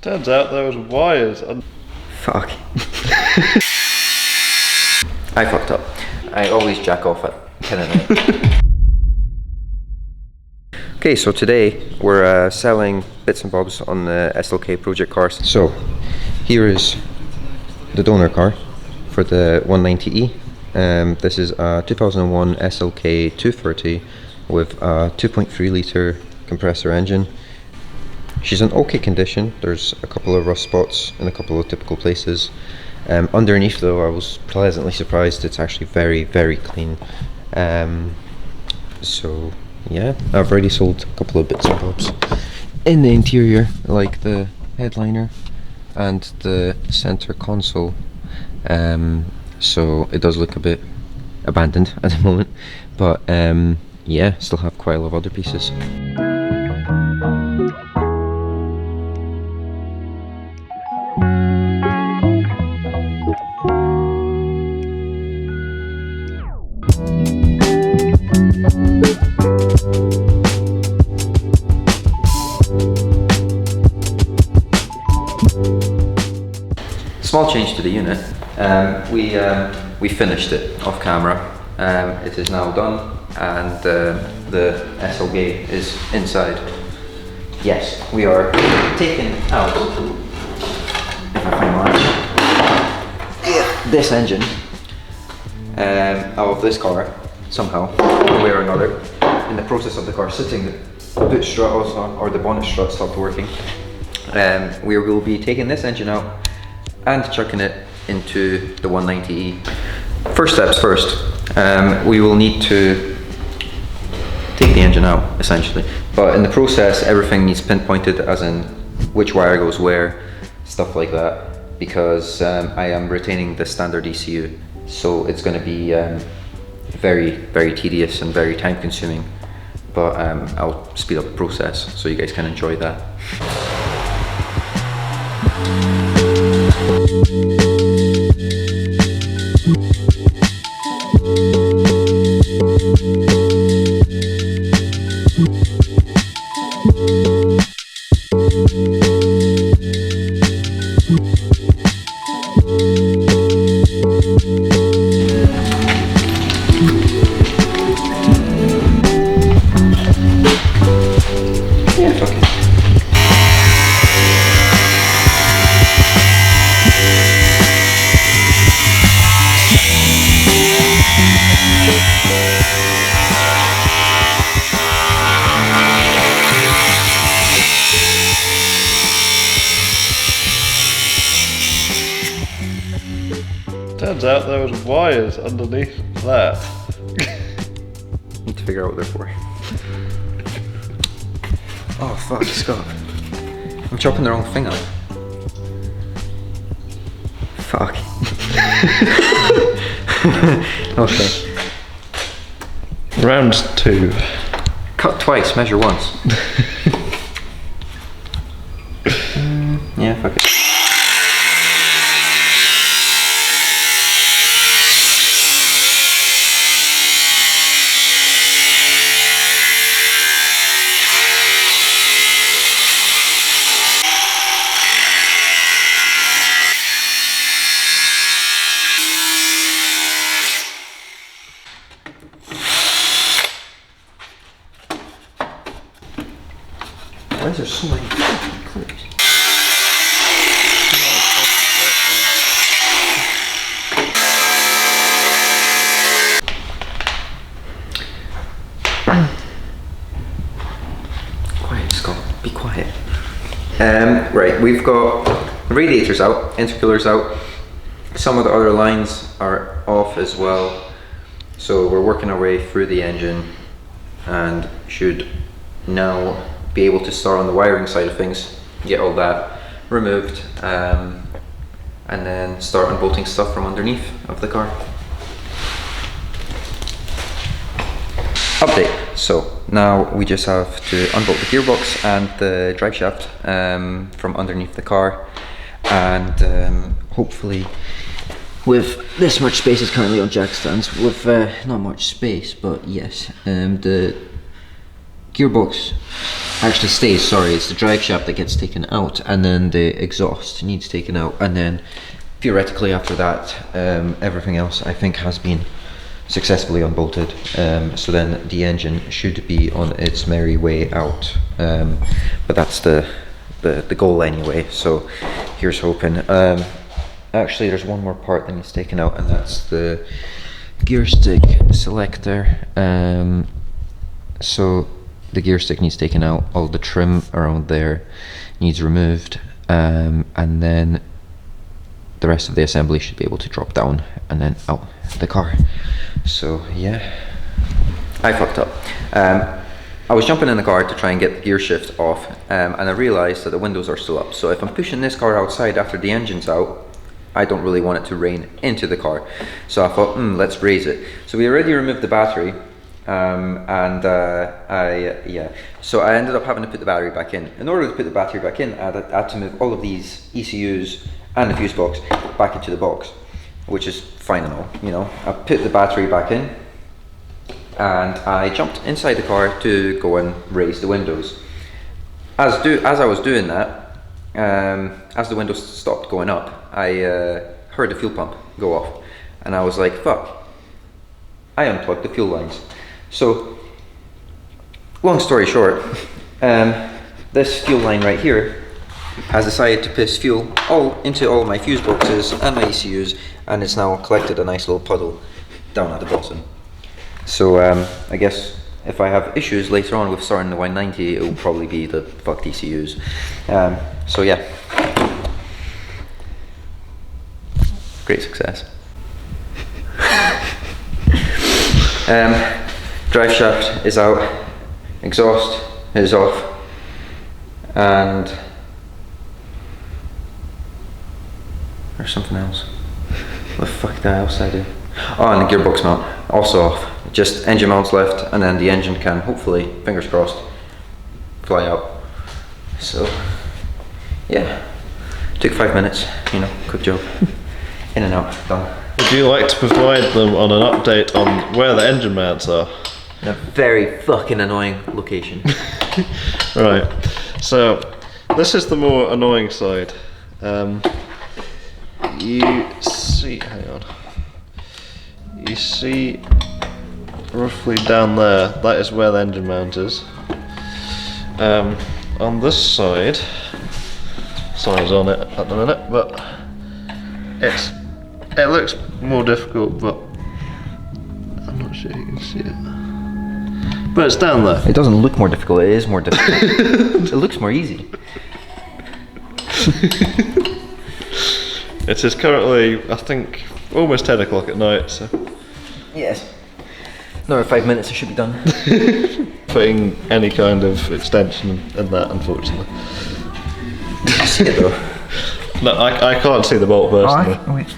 Turns out there was wires and... Fuck. I fucked up. I always jack off at 10 at night. Okay, so today we're selling bits and bobs on the SLK project cars. So here is the donor car for the 190E. This is a 2001 SLK 230 with a 2.3 litre compressor engine. She's in okay condition. There's a couple of rust spots in a couple of typical places. Underneath though, I was pleasantly surprised. It's actually very, very clean. So yeah, I've already sold a couple of bits and bobs in the interior, like the headliner and the center console. So it does look a bit abandoned at the moment, but yeah, still have quite a lot of other pieces. Small change to the unit. We finished it off camera. It is now done, and the SLK is inside. Yes, we are taking out, if I find this engine out of this car somehow, one way or another. In the process of the car sitting, the boot strut also, or the bonnet strut stopped working. We will be taking this engine out and chucking it into the 190E. First steps first, we will need to take the engine out essentially, but in the process everything needs pinpointed, as in which wire goes where, stuff like that, because I am retaining the standard ECU, so it's going to be very, very tedious and very time consuming, but I'll speed up the process so you guys can enjoy that. Yeah, it's okay. Turns out there was wires underneath that. Need to figure out what they're for. Oh fuck, Scott. I'm chopping the wrong thing up. Fuck. Okay. Round 2. Cut twice, measure once. Yeah, fuck it. Why is there so many clips? Quiet, Scott. Be quiet. Right, we've got radiators out, intercoolers out. Some of the other lines are off as well. So we're working our way through the engine and should now be able to start on the wiring side of things, get all that removed, and then start unbolting stuff from underneath of the car. Update. So now we just have to unbolt the gearbox and the drive shaft from underneath the car, and hopefully, with this much space is currently on jack stands, with not much space, but yes, the gearbox actually stays, sorry, it's the drive shaft that gets taken out, and then the exhaust needs taken out, and then theoretically after that everything else I think has been successfully unbolted, so then the engine should be on its merry way out, but that's the goal anyway, so here's hoping. Actually there's one more part that needs taken out, and that's the gear stick selector. So the gear stick needs taken out, all the trim around there needs removed, and then the rest of the assembly should be able to drop down and then out the car. So yeah, I fucked up. I was jumping in the car to try and get the gear shift off, and I realized that the windows are still up, so if I'm pushing this car outside after the engine's out, I don't really want it to rain into the car. So I thought, let's raise it. So we already removed the battery, so I ended up having to put the battery back in. In order to put the battery back in, I had to move all of these ECUs and the fuse box back into the box, which is fine and all, you know. I put the battery back in, and I jumped inside the car to go and raise the windows. As I was doing that, as the windows stopped going up, I heard the fuel pump go off, and I was like, fuck, I unplugged the fuel lines. So, long story short, this fuel line right here has decided to piss fuel into all my fuse boxes and my ECUs, and it's now collected a nice little puddle down at the bottom. So I guess if I have issues later on with starting the 190, it will probably be the fucked ECUs. So yeah, great success. Drive shaft is out, exhaust is off, and there's something else. What the fuck else I do? Oh, and the gearbox mount also off. Just engine mounts left, and then the engine can hopefully, fingers crossed, fly out. So yeah, took 5 minutes, you know, quick job. In and out, done. Would you like to provide them on an update on where the engine mounts are? In a very fucking annoying location. Right, so this is the more annoying side. You see, hang on. You see roughly down there, that is where the engine mount is. On this side, someone's on it at the minute, but it looks more difficult, but I'm not sure you can see it. But it's down there. It doesn't look more difficult, it is more difficult. It looks more easy. It is currently, I think, almost 10 o'clock at night, so. Yes. Another 5 minutes, it should be done. Putting any kind of extension in that, unfortunately. You see it though? No, I can't see the bolt personally. Oh, wait.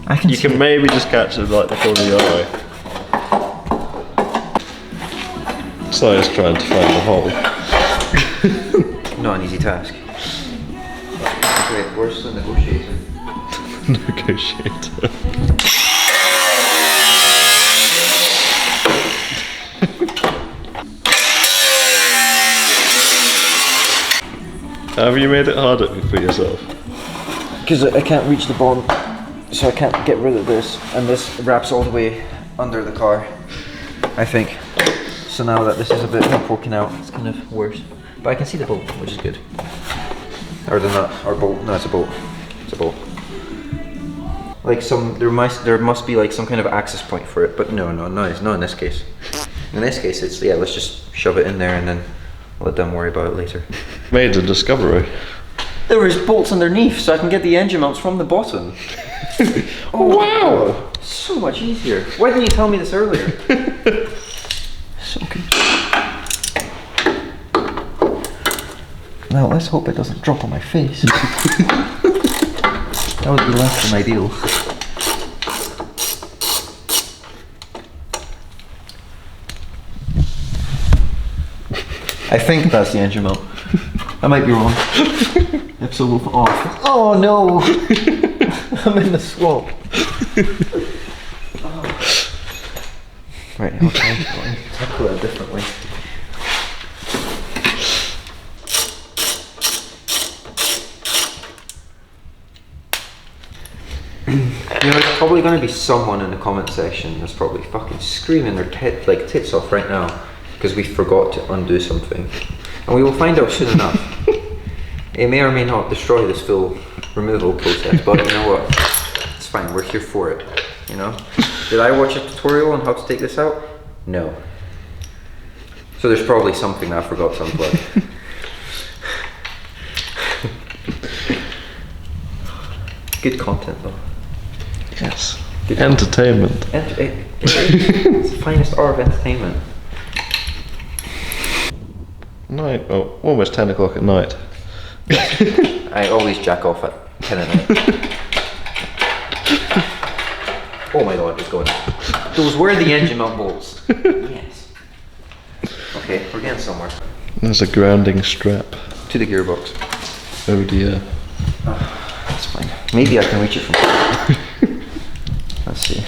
I can You see can it. maybe just catch it like the corner of your eye. So I was trying to find the hole. Not an easy task. Wait, where's the negotiator? Negotiator. Have you made it harder for yourself? Because I can't reach the bottom, so I can't get rid of this, and this wraps all the way under the car, I think. So now that this is a bit poking out, it's kind of worse. But I can see the bolt, which is good. Or the nut, or bolt. No, it's a bolt. It's a bolt. Like there must be like some kind of access point for it, but no, it's not in this case. In this case, it's, yeah, let's just shove it in there and then let them worry about it later. Made a discovery. There was bolts underneath, so I can get the engine mounts from the bottom. Oh wow! So much easier. Why didn't you tell me this earlier? So good. Now let's hope it doesn't drop on my face. That would be less than ideal. I think that's the engine mount. I might be wrong. If so, we'll off. Oh no! I'm in the swamp. Oh. Right, I'll try to tackle it differently. probably going to be someone in the comment section that's probably fucking screaming their tits off right now because we forgot to undo something, and we will find out soon enough. It may or may not destroy this full removal process, but you know what? It's fine. We're here for it. You know? Did I watch a tutorial on how to take this out? No. So there's probably something I forgot to unplug. Good content though. Yes. Good entertainment. It's the finest art of entertainment. Night. Oh, almost 10 o'clock at night. I always jack off at 10 at night. Oh my god, it's going. Those were the engine mount bolts. Yes. Okay, we're getting somewhere. There's a grounding strap. To the gearbox. Oh dear. Oh, that's fine. Maybe I can reach it from here. Let's see.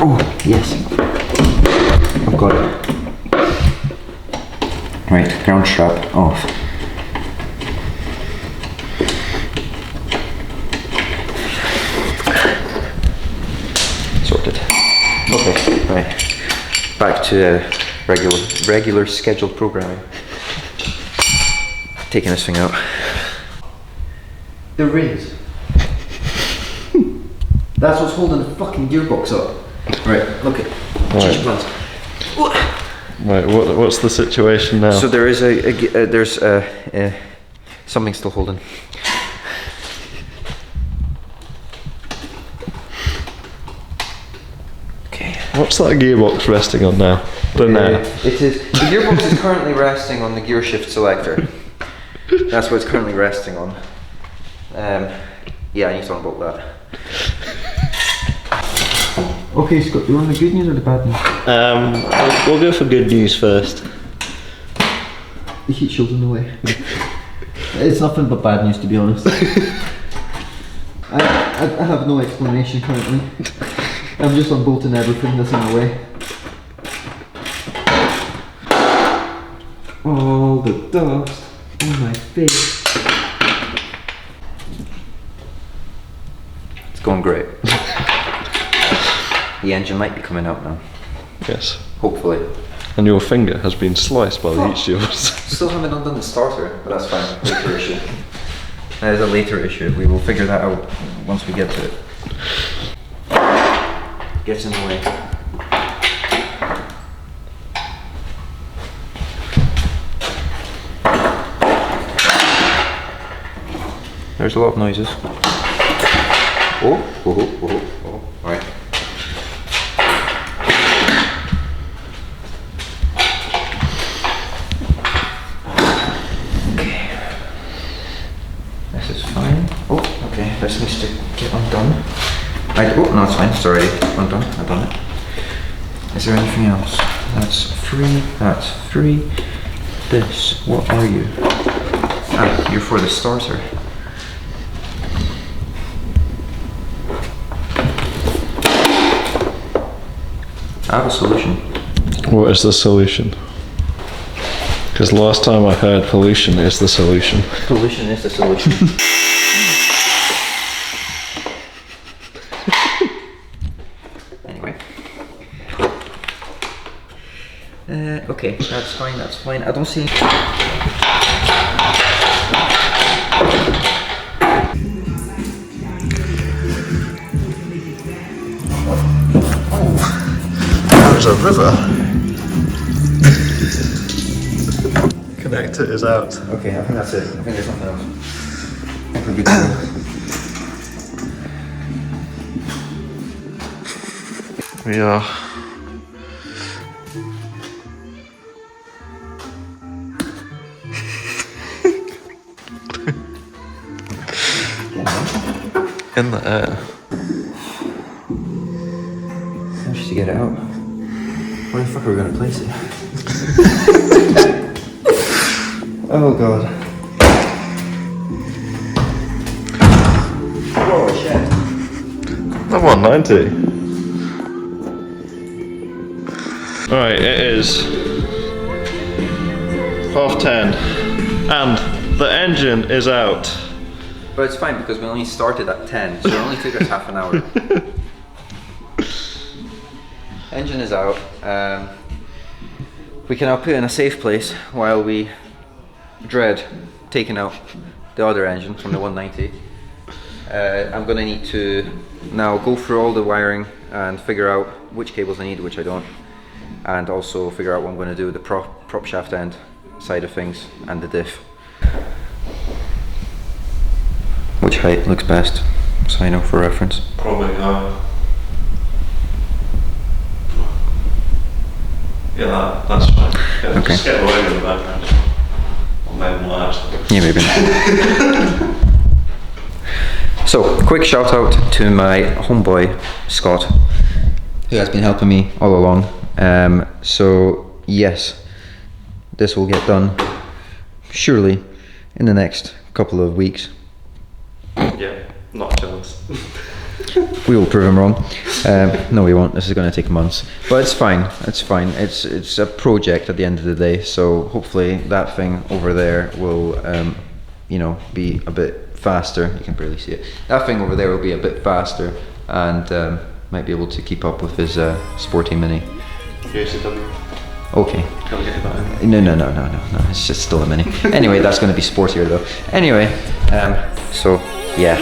Oh, yes. I've got it. Right, ground strap off. Sorted. Okay, right. Back to regular scheduled programming. Taking this thing out. The rings. That's what's holding the fucking gearbox up. Right, look it. Change plans. Right, what's the situation now? So there is there's something still holding. Okay. What's that gearbox resting on now? Don't know. It is. The gearbox is currently resting on the gear shift selector. That's what it's currently resting on. Yeah, I need to unbolt that. Okay, Scott, do you want the good news or the bad news? We'll go for good news first. The heat shield's in the way. It's nothing but bad news, to be honest. I have no explanation currently. I'm just unbolting everything that's in the way. All the dust on my face. It's going great. The engine might be coming out now. Yes. Hopefully. And your finger has been sliced by the heat shields. Still haven't undone the starter, but that's fine. Later issue. That is a later issue. We will figure that out once we get to it. Gets in the way. There's a lot of noises. Oh. Alright. This is fine. Oh, okay. This needs to get undone. Right. Oh, no, it's fine. It's already undone. I've done it. Is there anything else? That's free. That's free. This. What are you? Ah, you're for the starter. I have a solution. What is the solution? Because last time I heard pollution is the solution. Pollution is the solution. Anyway. Okay, that's fine. I don't see There's a river. Connector is out. Okay, I think that's it. I think there's nothing else. I think we're good to go. We are. In the air. Just to get it out. Where the fuck are we gonna place it? Oh god. Oh shit. I'm 190. Right, it is 10:30 and the engine is out. But it's fine because we only started at 10, so it only took us half an hour. Engine is out. We can now put it in a safe place while we dread taking out the other engine from the 190. I'm gonna need to now go through all the wiring and figure out which cables I need, which I don't, and also figure out what I'm gonna do with the prop shaft end side of things and the diff. Which height looks best, so I know for reference. Probably yeah, that's fine. Yeah, okay. Just get away with the background. Or maybe not. Yeah, maybe. So, quick shout out to my homeboy Scott, who has been helping me all along. So yes, this will get done surely in the next couple of weeks. Yeah, not a chance. We will prove him wrong. No, we won't. This is going to take months, but it's fine. It's fine. It's a project at the end of the day. So hopefully that thing over there will, you know, be a bit faster. You can barely see it. That thing over there will be a bit faster, and might be able to keep up with his sporty Mini. JCW. Okay. Gotta get that in. No. It's just still a Mini. Anyway, that's going to be sportier though. Anyway, so yeah.